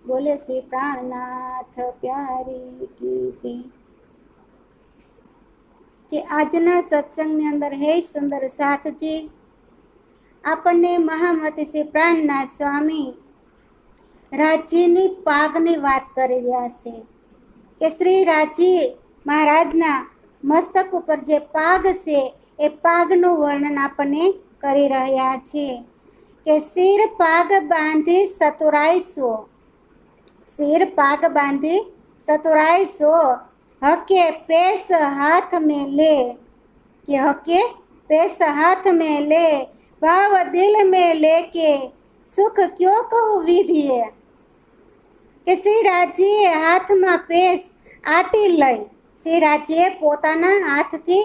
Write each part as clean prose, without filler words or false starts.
બોલે શ્રી પ્રાણનાથ પ્યારી કી જય। કે આજના સત્સંગની અંદર હે સુંદર સાથજી આપણને મહામતી શ્રી પ્રાણનાથ સ્વામી રાજ્યની પાગની વાત કરી રહ્યા છે કે શ્રી રાજી મહારાજના મસ્તક ઉપર જે પાગ છે એ પાગનું વર્ણન આપણને કરી રહ્યા છે કે શિર પાગ બાંધી સતુરાઈસો, सिर पाग बांधी सतुराई सो, हके पेश हाथ में ले, कि हके पेश हाथ में ले, भाव दिल में लेके सुख क्यों कहूँ विधिए। કે શ્રી રાજીએ હાથમાં પેશ આટી લઈ, શ્રી રાજીએ પોતાના હાથથી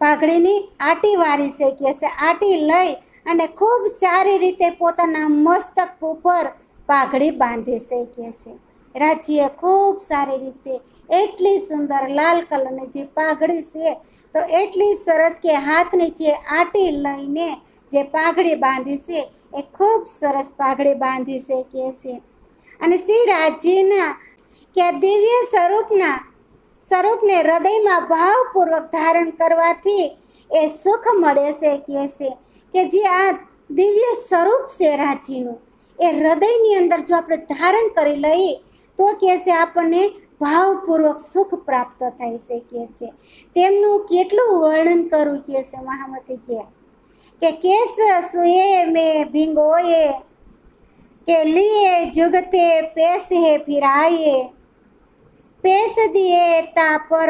પાઘડીની આટી વારી છે કે છે, આટી લઈ અને ખૂબ સારી રીતે પોતાના મસ્તક ઉપર પાઘડી બાંધી છે કે છે। રાજીએ ખૂબ સારી રીતે એટલી સુંદર લાલ કલરની જે પાઘડી છે તો એટલી સરસ કે હાથ નીચે આટી લઈને જે પાઘડી બાંધી છે એ ખૂબ સરસ પાઘડી બાંધી છે કે છે। અને શ્રી રાજીના કે દિવ્ય સ્વરૂપને હૃદયમાં ભાવપૂર્વક ધારણ કરવાથી એ સુખ મળે છે કે જે આ દિવ્ય સ્વરૂપ છે રાજીનું એ હૃદયની અંદર જો આપણે ધારણ કરી લઈએ તો કે છે આપણને ભાવપૂર્વક સુખ પ્રાપ્ત થાય છે કે છે। તેમનું કેટલું વર્ણન કરું કે છે મહામતી કે કેસ સુએ મેં ભીંગોએ के लिए जुगते पेश है फिराए, पेश दिए ता पर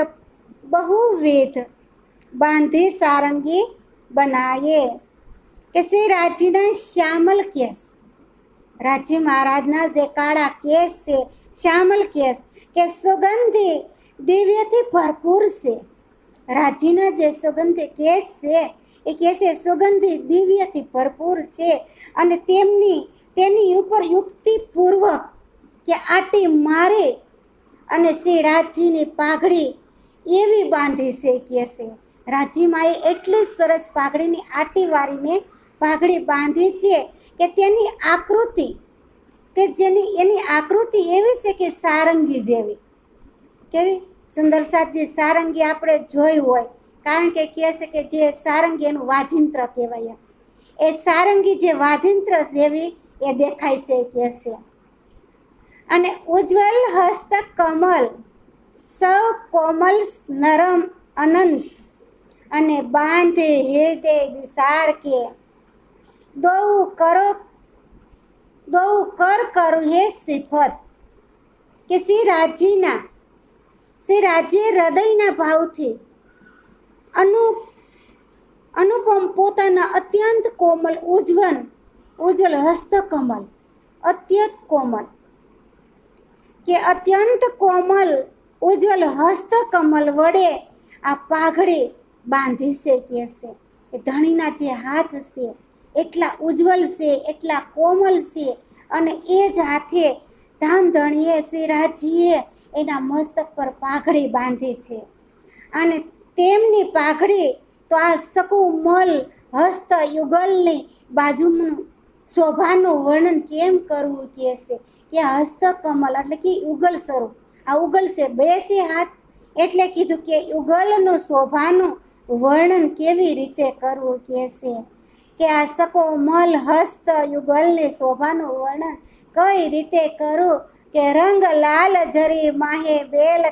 बहुविध बांधी सारंगी बनाए। કે શ્રી રાજીના શ્યામલ કેસ, રાજી મહારાજના જે કાળા કેસ છે શ્યામલ કેસ કે સુગંધી દિવ્યથી ભરપૂર છે। રાજીના જે સુગંધી કેસ છે એ કેસ સુગંધી દિવ્યથી ભરપૂર છે અને તેની ઉપર યુક્તિપૂર્વક કે આટી મારે અને શ્રી રાજીની પાઘડી એવી બાંધી છે કે છે। રાજીમાએ એટલી સરસ પાઘડીની આટી વારીને પાઘડી બાંધી છે કે તેની આકૃતિ એની આકૃતિ એવી છે કે સારંગી જેવી, કેવી સુંદર સાજી સારંગી આપણે જોઈ હોય, કારણ કે કહે છે કે જે સારંગી એનું વાજિંત્ર કહેવાય, એ સારંગી જે વાજિંત્ર જેવી એ દેખાય છે કે છે। અને ઉજ્જવલ હસ્ત કમલ સૌ કોમલ નરમ અનંત અને બાંધે હૃદય વિસાર કે દો કર કરું હે સિફત। કે શ્રી રાજીએ હૃદયના ભાવથી અનુપમ પોતાના અત્યંત કોમલ ઉજ્જવલ હસ્તકમલ અત્યંત કોમલ કે અત્યંત કોમલ ઉજ્જવલ હસ્તકમલ વડે આ પાઘડી બાંધી છે કે છે। એ ધણીના જે હાથ છે એટલા ઉજ્જવલ છે, એટલા કોમલ છે અને એ જ હાથે ધામધણીએ શ્રી રાજીએ એના મસ્તક પર પાઘડી બાંધી છે। અને તેમની પાઘડી તો આ સકુમલ હસ્ત યુગલની બાજુનું શોભાનું વર્ણન કેમ કરવું કે છે કે હસ્તકમલ એટલે કે યુગલ સ્વરૂપ, આ ઉગલ છે બે છે હાથ એટલે કીધું કે યુગલનું શોભાનું વર્ણન કેવી રીતે કરવું કે છે કે આ સકોમલ હસ્ત યુગલની શોભાનું વર્ણન કઈ રીતે કરું કે રંગ લાલ જરી માહે બેલ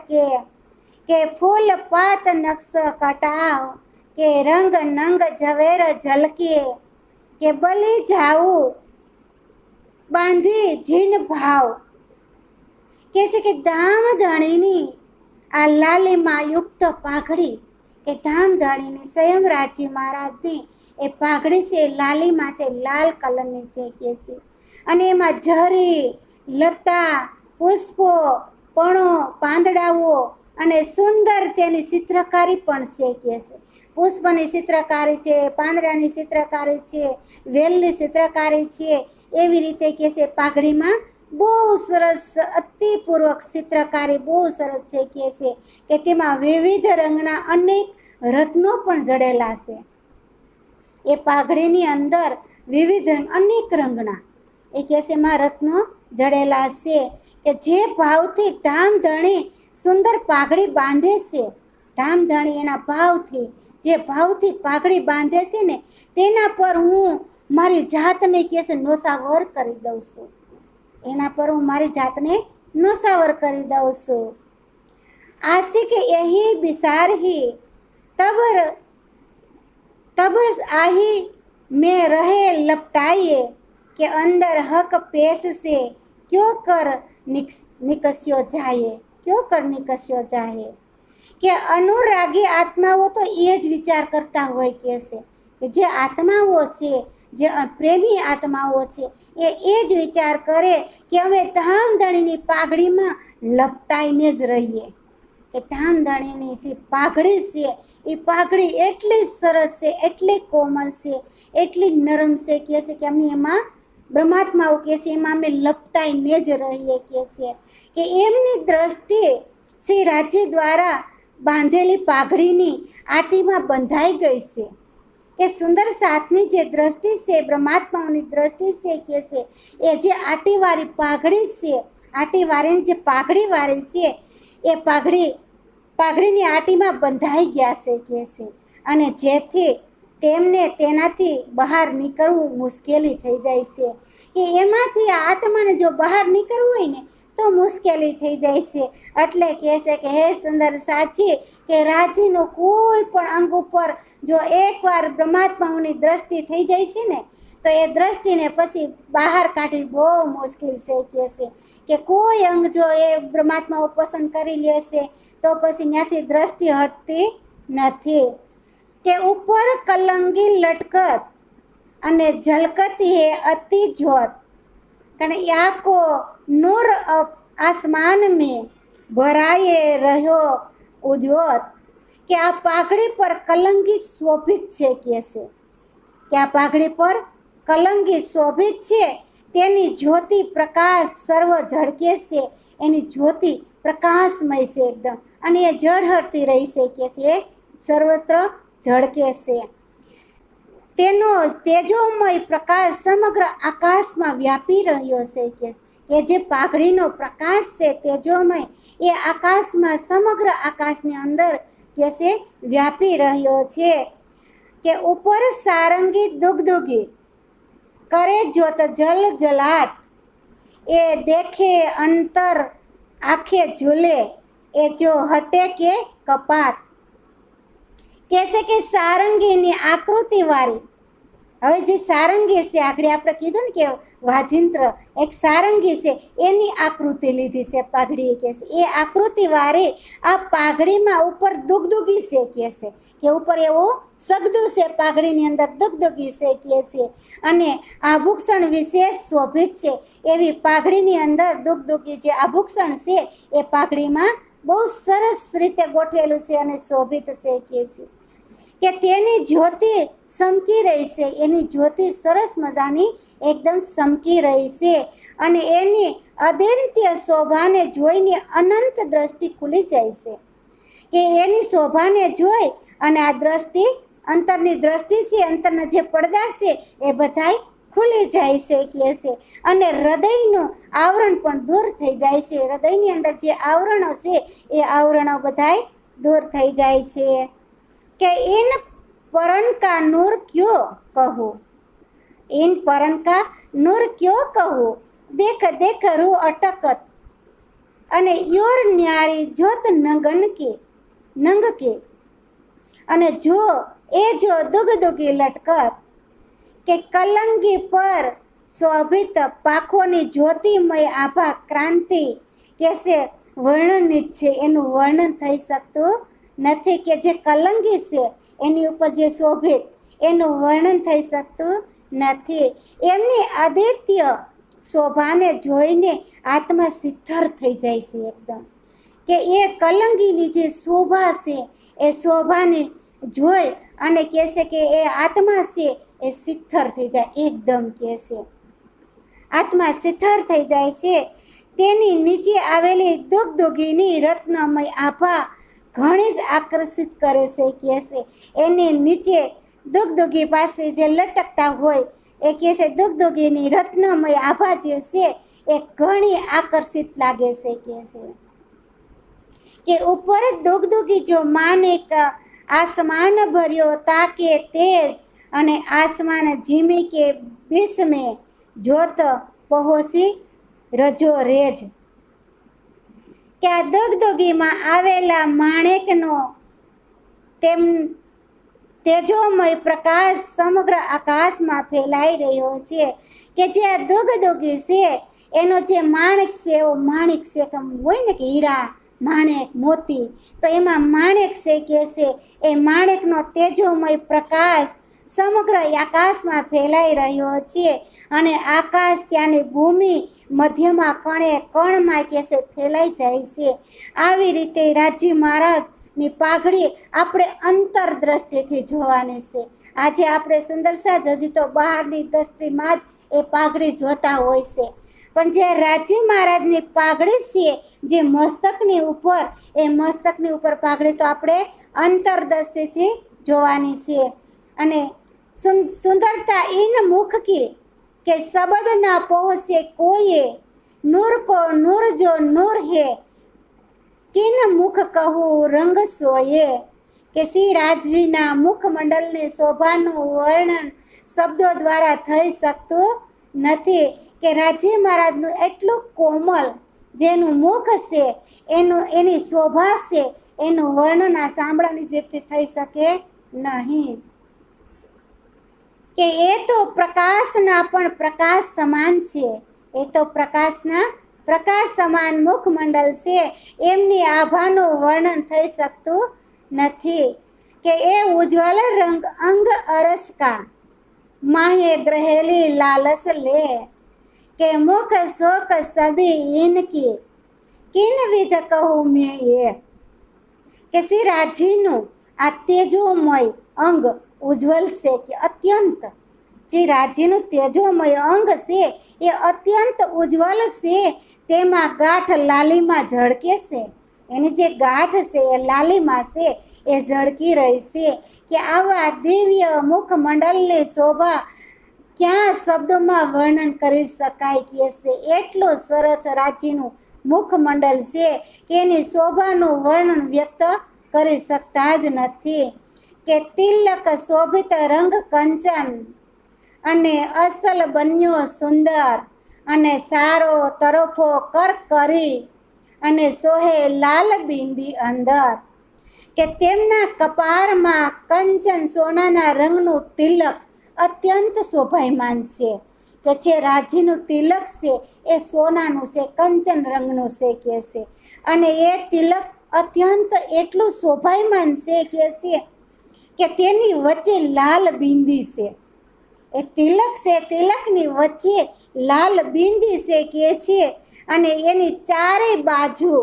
કે ફૂલ પાત નકશ કટાવ કે રંગ નંગ ઝવેર ઝલકે કે બલી જાવું બાંધી જીન ભાવ। કે છે કે ધામધણીની આ લાલીમાં યુક્ત પાઘડી કે ધામધણીની સ્વયં રાજી મહારાજની એ પાઘડી છે લાલીમાં છે, લાલ કલરની છે કે છે। અને એમાં ઝરી લતા પુષ્પો પણો પાંદડાઓ અને સુંદર તેની ચિત્રકારી પણ છે કે છે। પુષ્પની ચિત્રકારી છે, પાંદડાની ચિત્રકારી છે, વેલની ચિત્રકારી છે, એવી રીતે કે છે પાઘડીમાં બહુ સરસ અતિપૂર્વક ચિત્રકારી બહુ સરસ છે કે તેમાં વિવિધ રંગના અનેક રત્નો પણ જડેલા છે। એ પાઘડીની અંદર વિવિધ રંગ અનેક રંગના એ કે છે એમાં રત્નો જડેલા છે કે જે ભાવથી ધામધણી સુંદર પાઘડી બાંધે છે, ધામધણી એના ભાવથી, જે ભાવથી પાઘડી બાંધે છે ને તેના પર હું મારી જાતને કે છે નોસાવર કરી દઉં છું, એના પર હું મારી જાતને નોસાવર કરી દઉં છું। आशिक यही बिसार ही तब आही में रहे लपटाइए કે અંદર હક પેશ से क्यों कर निकस्यो जाए, क्यों कर निकस्यो जाए। કે અનુરાગી આત્માઓ તો એ જ વિચાર કરતા હોય કે છે કે જે આત્માઓ છે, જે પ્રેમી આત્માઓ છે એ જ વિચાર કરે કે અમે ધામધણીની પાઘડીમાં લપટાઈને જ રહીએ, કે ધામધણીની જે પાઘડી છે એ પાઘડી એટલી સરસ છે, એટલી કોમળ છે, એટલી નરમ છે કે અમે એમાં બ્રહ્માત્માઓ કહે છે એમાં અમે લપટાઈને જ રહીએ કે એમની દ્રષ્ટિ શ્રી રાજ્ય દ્વારા બાંધેલી પાઘડીની આટીમાં બંધાઈ ગઈ છે, કે સુંદર સાથની જે દ્રષ્ટિ છે, બ્રહ્માત્માઓની દ્રષ્ટિ છે કે છે એ જે આટીવાળી પાઘડી છે, આટીવાળીની જે પાઘડી વાળી છે એ પાઘડીની આટીમાં બંધાઈ ગયા છે કે છે, અને જેથી તેમને તેનાથી બહાર નીકળવું મુશ્કેલી થઈ જાય છે, કે એમાંથી આત્માને જો બહાર નીકળવું હોય ને તો મુશ્કેલી થઈ જાય છે। એટલે કહે છે કે હે સુંદર સાચી, કે રાજ્યનો કોઈ પણ અંગ ઉપર જો એકવાર બ્રહ્માત્માઓની દ્રષ્ટિ થઈ જાય છે ને તો એ દ્રષ્ટિને પછી બહાર કાઢવી બહુ મુશ્કેલ છે કે છે, કે કોઈ અંગ જો એ બ્રહ્માત્માઓ પસંદ કરી લેશે તો પછી ત્યાંથી દ્રષ્ટિ હટતી નથી। કે ઉપર કલંગી લટકત અને ઝલકતી હે અતિ જ્યોત, કારણ આકો नूर आसमान में भराए રહ્યો ઉદ્યોત। કે આ પાઘડી પર કલંગી શોભિત છે કે છે, કે આ પાઘડી પર કલંગી શોભિત છે, તેની જ્યોતિ પ્રકાશ સર્વ ઝળકે છે, એની જ્યોતિ પ્રકાશમય છે એકદમ, અને એ ઝળહળતી રહી છે કે છે, સર્વત્ર ઝળકે છે। તેનો તેજોમય પ્રકાશ સમગ્ર આકાશમાં વ્યાપી રહ્યો છે કે જે પાઘડીનો પ્રકાશ છે તેજોમય એ આકાશમાં, સમગ્ર આકાશની અંદર કે છે વ્યાપી રહ્યો છે। કે ઉપર સારંગી દુગદુગી કરે જ્યોત જલ જલાટ, એ દેખે અંતર આંખે ઝૂલે, એ જો હટે કે કપાટ। કહેશે કે સારંગીની આકૃતિવાળી, હવે જે સારંગી છે આગળ આપણે કીધું ને કે વાજિંત્ર એક સારંગી છે એની આકૃતિ લીધી છે પાઘડીએ કે છે, એ આકૃતિવાળી આ પાઘડીમાં ઉપર દુગદુગી છે કે ઉપર એવું સગદું છે પાઘડીની અંદર દુગદુગી છે કે છે, અને આભૂષણ વિશેષ શોભિત છે એવી પાઘડીની અંદર દુગદુગી જે આભૂષણ છે એ પાઘડીમાં બહુ સરસ રીતે ગોઠવેલું છે અને શોભિત છે કે છે, કે તેની જ્યોતિ સમકી રહી છે, એની જ્યોતિ સરસ મજાની એકદમ સમકી રહી છે, અને એની અદ્વિતીય શોભાને જોઈને અનંત દ્રષ્ટિ ખુલી જાય છે, કે એની શોભાને જોઈ અને આ દ્રષ્ટિ, અંતરની દ્રષ્ટિ છે, અંતરના જે પડદા છે એ બધાય ખુલી જાય છે કે છે, અને હૃદયનું આવરણ પણ દૂર થઈ જાય છે, હૃદયની અંદર જે આવરણો છે એ આવરણો બધાય દૂર થઈ જાય છે। કે इन परन का नूर क्यों कहूँ, इन परन का नूर क्यों कहूँ, देख देख रूह अटकत, અને યોર ન્યારી જોત નંગ કે, અને જો દુગદુગી લટકત, કે કલંગી પર શોભિત પાખોની જ્યોતિમય આભા ક્રાંતિ કે છે વર્ણનિત છે, એનું વર્ણન થઈ શકતું નથી, કે જે કલંગી છે એની ઉપર જે શોભિત એનું વર્ણન થઈ શકતું નથી। એમની અદ્વિતીય શોભાને જોઈને આત્મા સિદ્ધર થઈ જાય છે એકદમ, કે એ કલંગીની જે શોભા છે એ શોભાને જોઈ અને કહે છે કે એ આત્મા છે એ સિદ્ધર થઈ જાય એકદમ, કહે છે આત્મા સિદ્ધર થઈ જાય છે। તેની નીચે આવેલી દુગદુગીની રત્નમય આભા ઘણી જ આકર્ષિત કરે છે કહે છે, એની નીચે દુગદુગી પાસે જે લટકતા હોય એ કહે છે દુગદુગીની રત્નમય આભા જે છે એ ઘણી આકર્ષિત લાગે છે કે ઉપર દુગદુગી જો માણેક આસમાન ભર્યો તાકે તેજ અને આસમાન ઝીમી કે બિસ્મે જોત પહોંચી રજો રેજ કે આ દગદગીમાં આવેલા માણેકનો તેમ તેજોમય પ્રકાશ સમગ્ર આકાશમાં ફેલાઈ રહ્યો છે કે જે આ દગદગી છે એનો જે માણેક છે એવો માણેક છે કે હોય ને કે હીરા માણેક મોતી, તો એમાં માણેક છે કે છે એ માણેકનો તેજોમય પ્રકાશ સમગ્ર આકાશમાં ફેલાઈ રહ્યો છે અને આકાશ ત્યાંની ભૂમિ મધ્યમાં કણે કણમાં કે છે ફેલાઈ જાય છે. આવી રીતે રાજી મહારાજની પાઘડી આપણે અંતરદ્રષ્ટિથી જોવાની છે. આજે આપણે સુંદરસા જ હજી તો બહારની દ્રષ્ટિમાં જ એ પાઘડી જોતા હોય છે, પણ જે રાજી મહારાજની પાઘડી છે જે મસ્તકની ઉપર, એ મસ્તકની ઉપર પાઘડી તો આપણે અંતરદ્રષ્ટિથી જોવાની છે. અને સુંદરતા इन मुख की કે શબ્દ ના પહોંચે કોઈએ, નૂર કો નૂર જો નૂર હે કિન મુખ કહું રંગ સોયે કે શ્રી રાજજીના મુખમંડળની શોભાનું વર્ણન શબ્દો દ્વારા થઈ શકતું નથી. કે રાજી મહારાજનું એટલું કોમલ જેનું મુખ છે, એની શોભા છે, એનું વર્ણન આ સાંભળવાની જેથી થઈ શકે નહીં. કે એ તો પ્રકાશના પણ પ્રકાશ સમાન છે, એ તો પ્રકાશના પ્રકાશ સમાન મુખમંડળ છે, એમની આભાનું વર્ણન થઈ શકતું નથી. કે એ ઉજ્જવલ રંગ અંગ અરસ કા માહે ગ્रहेલી લાલસ લે કે મુખ શોક સભી ઇનકી કિન વિધ કહું મેં એ કે શ્રી રાજીનું આ તેજોમય અંગ ઉજ્જવલ છે કે અત્યંત, જે રાજીનું તેજોમય અંગ છે એ અત્યંત ઉજ્જવલ છે, તેમાં ગાંઠ લાલીમાં ઝળકે છે, એની જે ગાંઠ છે એ લાલીમાં છે એ ઝળકી રહી છે. કે આવા દિવ્ય મુખમંડળની શોભા ક્યાં શબ્દોમાં વર્ણન કરી શકાય કે છે. એટલું સરસ રાજીનું મુખમંડળ છે કે એની શોભાનું વર્ણન વ્યક્ત કરી શકતા જ નથી. કે તિલક શોભિત રંગ કંચન અને અસલ બન્યો સુંદર અને સારો તરફો કર કરી અને સોહે લાલ બિંદી અંદર. કે તેમના કપાળમાં કંચન સોનાના રંગનું તિલક અત્યંત શોભાયમાન છે. કે જે રાજીનું તિલક છે એ સોનાનું છે, કંચન રંગનું છે કે છે, અને એ તિલક અત્યંત એટલું શોભાયમાન છે કે તેની વચ્ચે લાલ બિંદી છે. એ તિલક છે, તિલકની વચ્ચે લાલ બિંદી છે કે છે, અને એની ચારે બાજુ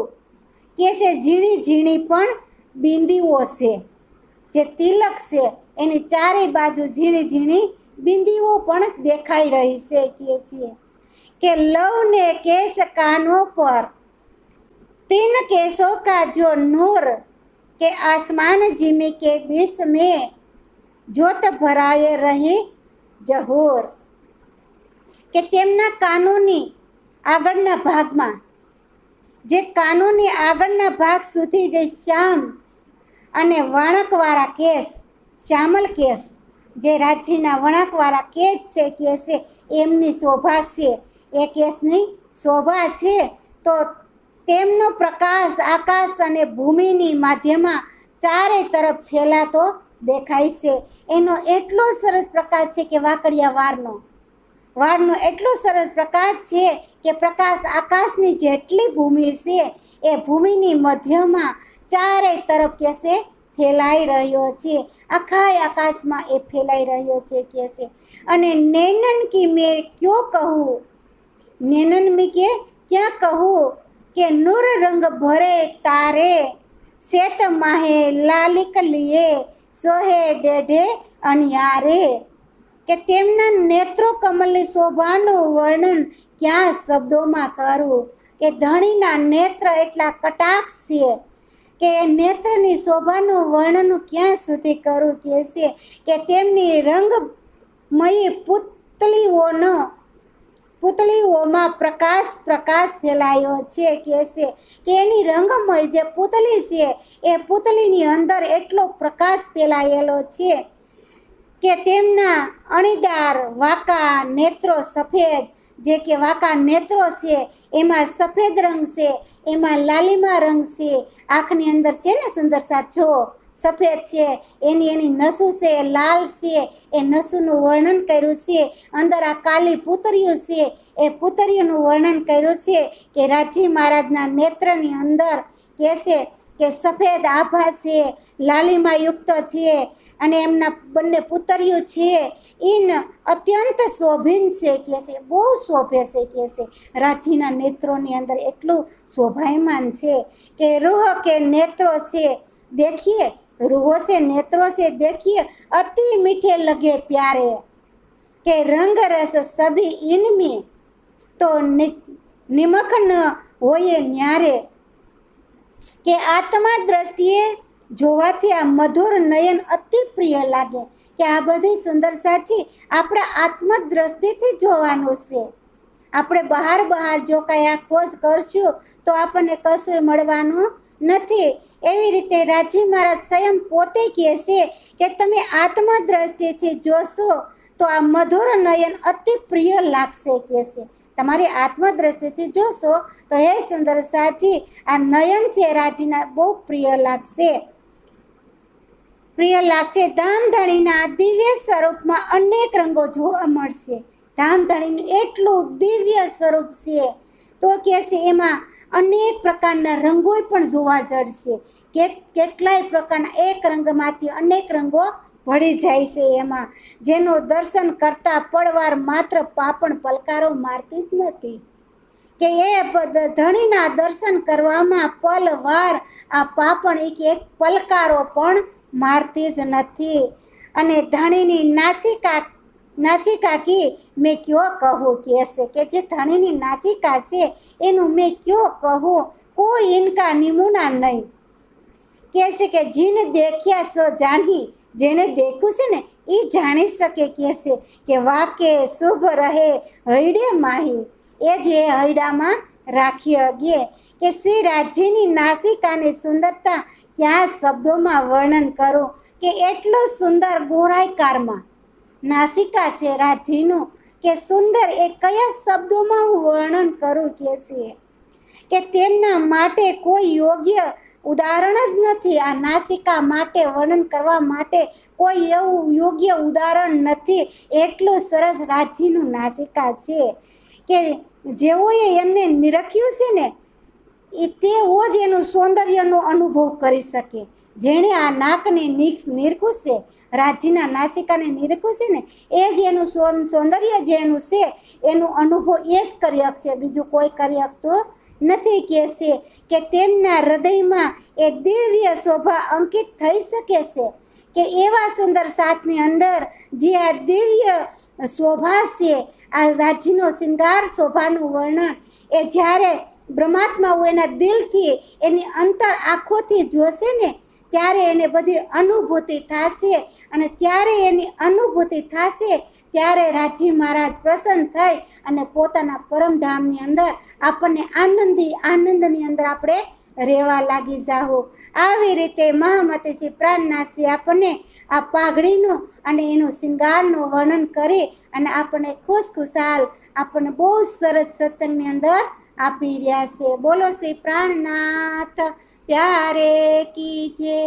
કે છે ઝીણી ઝીણી પણ બિંદીઓ છે. જે તિલક છે એની ચારે બાજુ ઝીણી ઝીણી બિંદીઓ પણ દેખાઈ રહી છે કે છે. કે લવને કેસ કાનો પર तीन केसों का जो नूर के आसमान जिमी के बीच में ज्योत भराए रही जहूर. કે તેમના કાનોની આગળના ભાગમાં, જે કાનોની આગળના ભાગ સુધી જે શ્યામ અને વણકવાળા કેસ, શ્યામલ કેસ, જે રાજીના વણકવાળા કેસ છે કે છે એમની શોભા છે, એ કેસની શોભા છે. તો તેમનો પ્રકાશ આકાશ અને ભૂમિની માધ્યમાં ચારે તરફ ફેલાતો દેખાય છે. એનો એટલો સરસ પ્રકાશ છે કે વાકડિયા વાળનો એટલો સરસ પ્રકાશ છે કે પ્રકાશ આકાશની જેટલી ભૂમિ છે એ ભૂમિની મધ્યમાં ચારે તરફ કે છે ફેલાઈ રહ્યો છે, આખા આકાશમાં એ ફેલાઈ રહ્યો છે કે છે. અને નૈનન કી મેં ક્યો કહું, નૈનન મી કે ક્યાં કહું કે નૂર રંગ ભરે તારે શેત માહે લાલિક લીએ સોહે ડેઢે અણિયારે. કે તેમના નેત્રો કમલની શોભાનું વર્ણન ક્યાં શબ્દોમાં કરું. કે ધણીના નેત્ર એટલા કટાક્ષ છે કે નેત્રની શોભાનું વર્ણન ક્યાં સુધી કરું કે છે. કે તેમની રંગમયી પૂતળીઓમાં પ્રકાશ ફેલાયો છે. કહેશે કે એની રંગમય જે પૂતળી છે એ પૂતળીની અંદર એટલો પ્રકાશ ફેલાયેલો છે કે તેમના અણીદાર વાંકા નેત્રો સફેદ, જે કે વાંકા નેત્રો છે એમાં સફેદ રંગ છે, એમાં લાલીમા રંગ છે. આંખની અંદર છે ને સુંદર સાચો સફેદ છે, એની નસું છે એ લાલ છે. એ નસુનું વર્ણન કર્યું છે. અંદર આ કાલી પૂતળીઓ છે એ પૂતળીઓનું વર્ણન કર્યું છે કે રાજી મહારાજના નેત્રની અંદર કહેશે કે સફેદ આભા છે, લાલીમા યુક્ત છે, અને એમના બંને પુતળીઓ છે ઇન અત્યંત શોભીન છે. કહેશે બહુ શોભે છે. કહેશે રાજીના નેત્રોની અંદર એટલું શોભાયમાન છે કે રૂહ કે નેત્રો છે દેખીએ, રૂહો છે નેત્રો છે देखिए अति मीठे लगे प्यारे, કે રંગ રસ સભી ઇનમી તો નિમક ન હોય ન્યારે, કે આત્મા દ્રષ્ટિએ જોવાથી આ મધુર નયન અતિ પ્રિય લાગે. કે આ બધી સુંદર સાચી આપણે આત્મદ્રષ્ટિથી જોવાનું છે. આપણે બહાર જો કાંઈ આ ખોજ કરશું તો આપણને કશું મળવાનું નથી. એવી રીતે રાજી મહારાજ સ્વયં પોતે કહે છે કે તમે આત્મદ્રષ્ટિથી જોશો તો આ મધુર નયન અતિ પ્રિય લાગશે. કહેશે તમારી આત્મદ્રષ્ટિથી જોશો તો હે સુંદર સાચી આ નયન છે રાજીના બહુ પ્રિય લાગશે. ધામધણીના દિવ્ય સ્વરૂપમાં અનેક રંગો જોવા મળશે. ધામધણીનું એટલું દિવ્ય સ્વરૂપ છે તો કહેશે એમાં અનેક પ્રકારના રંગો પણ જોવા જડશે. કેટલાય પ્રકારના એક રંગમાંથી અનેક રંગો ભળી જાય છે એમાં, જેનું દર્શન કરતા પળવાર માત્ર પાપણ પલકારો મારતી જ નથી. કે એ ધણીના દર્શન કરવામાં પલવાર આ પાપણ એક પલકારો પણ મારતી જ નથી. અને ધણીની નાચિકા કી મેં ક્યો કહું. કહેશે કે જે ધણીની નાચિકા છે એનું મેં ક્યો કહું, કોઈ ઇનકા નિમુના નહીં. કહેશે કે જીને દેખ્યા સો જાની, જેણે દેખ્યું છે ને એ જાણી શકે. કહેશે કે વાકે શુભ રહે હૈડે માહી, એ જે હૈડામાં રાખી અગે. કે શ્રી રાજીની નાસિકાની સુંદરતા ક્યાં શબ્દોમાં વર્ણન કરું, કે એટલું સુંદર ગોરાઈકારમાં નાસિકા છે રાજીનું કે સુંદર એ કયા શબ્દોમાં હું વર્ણન કરું. કહેશે કે તેમના માટે કોઈ યોગ્ય ઉદાહરણ જ નથી. આ નાસિકા માટે વર્ણન કરવા માટે કોઈ એવું યોગ્ય ઉદાહરણ નથી. એટલું સરસ રાજીનું નાસિકા છે કે જેઓએ એમને નિરખ્યું છે ને તેઓ જ એનું સૌંદર્યનો અનુભવ કરી શકે. જેણે આ નાકને નિરખું છે, રાજીના નાસિકાને નિરખું છે ને એ જ એનું સૌંદર્ય જેનું છે એનું અનુભવ એ જ કરી શકશે, બીજું કોઈ કરી શકતું નથી. કહેશે કે તેમના હૃદયમાં એ દિવ્ય શોભા અંકિત થઈ શકે છે. કે એવા સુંદર સાથની અંદર જે આ દિવ્ય શોભા છે, આ રાજીનો શૃંગાર શોભાનું વર્ણન એ જ્યારે બ્રહ્માત્માઓ એના દિલથી એની અંતર આંખોથી જોશે ને ત્યારે એને બધી અનુભૂતિ થશે. અને ત્યારે એની અનુભૂતિ થશે ત્યારે રાજી મહારાજ પ્રસન્ન થઈ અને પોતાના પરમધામની અંદર આપણને આનંદની અંદર આપણે રહેવા લાગી જાઓ. આવી રીતે મહામતી શ્રી પ્રાણનાથજી આપણને આ પાઘડીનું અને એનું શૃંગારનું વર્ણન કરી અને આપણને ખુશખુશાલ આપણને બહુ સરસ સત્સંગની અંદર આપી રહ્યા છે. બોલો શ્રી પ્રાણનાથ પ્યારે કી જય.